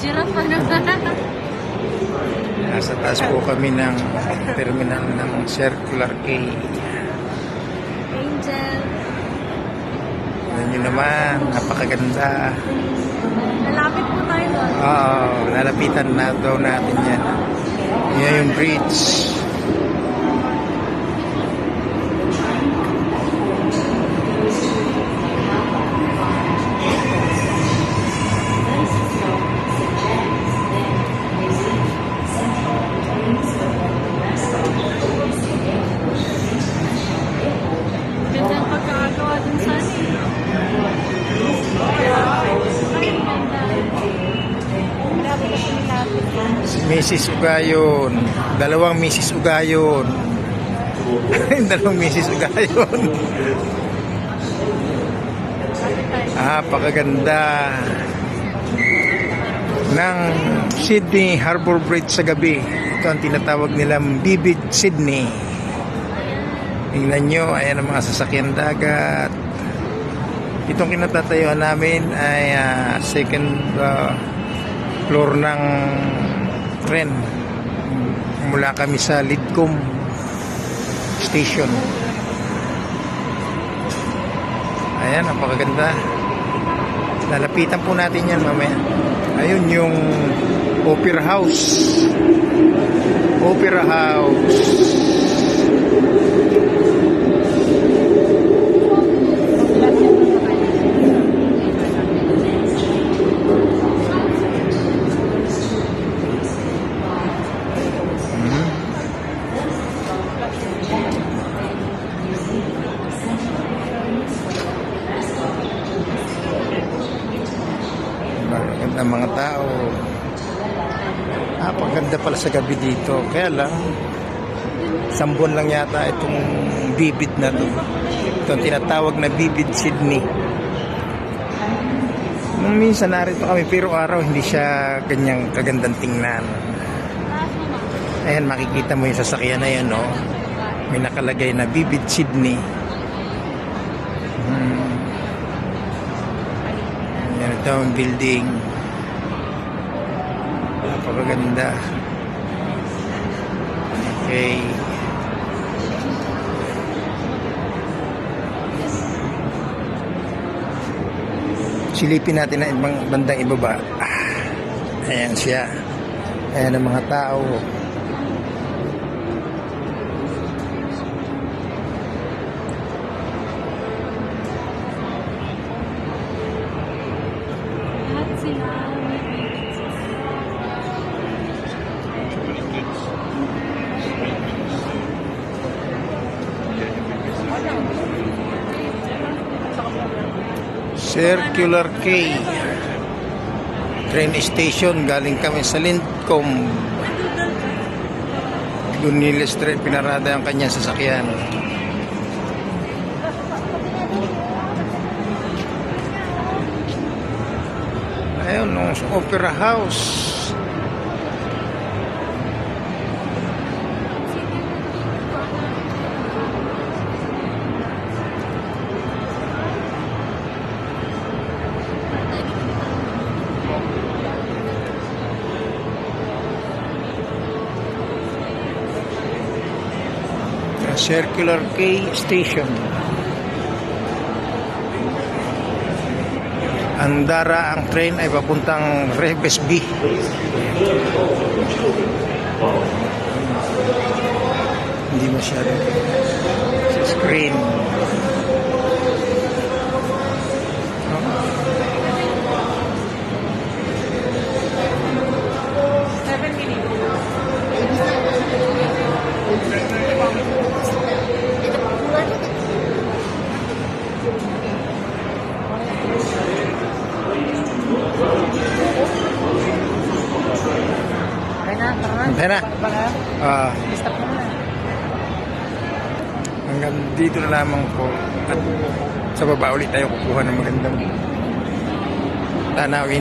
Giraffe ano? Nasa taas po kami ng terminal ng Circular K. Angel. Yan nyo naman, napakaganda. Malapit po tayo doon. Oo, lalapitan na daw natin yan. Yan yung bridge. Ganda ang pagkakagawa dun sa Si Mrs. Ugayon. Dalawang Mrs. Ugayon. Dalawang Mrs. Ugayon. Napakaganda ng Sydney Harbour Bridge sa gabi. Ito ang tinatawag nilang Vivid Sydney. Tingnan nyo, ayan ang mga sasakyan dagat. Itong kinatatayuan namin ay second floor ng tren. Mula kami sa Lidcombe Station. Ayan, napakaganda. Lalapitan po natin yan mamaya. Ayun yung Opera House. Opera House. Maganda mga tao. Paganda pala sa gabi dito. Kaya lang, isang buwan lang yata itong Vivid na to. Ito ang tinatawag na Vivid Sydney. Nung minsan narito kami, pero araw hindi siya ganyang kagandang tingnan. Ayan, makikita mo yung sasakyan na yan, no? May nakalagay na Vivid Sydney. Yan, ito ang building. Napakaganda. Okay. Silipin natin ang ibang bandang ibaba. Ayan siya. Ayan ang mga tao. Lahat sila. Circular K train station. Galing kami sa Lidcombe. Gunilla Street, pinarada ang kanyang sasakyan. Ayun, no, Opera House. Circular K Station. Andara ang train ay papuntang Revesby. Hindi masyado sa screen. Kaya na. Hanggang dito na lamang po. At sa baba ulit tayo kukuha ng magandang tanawin.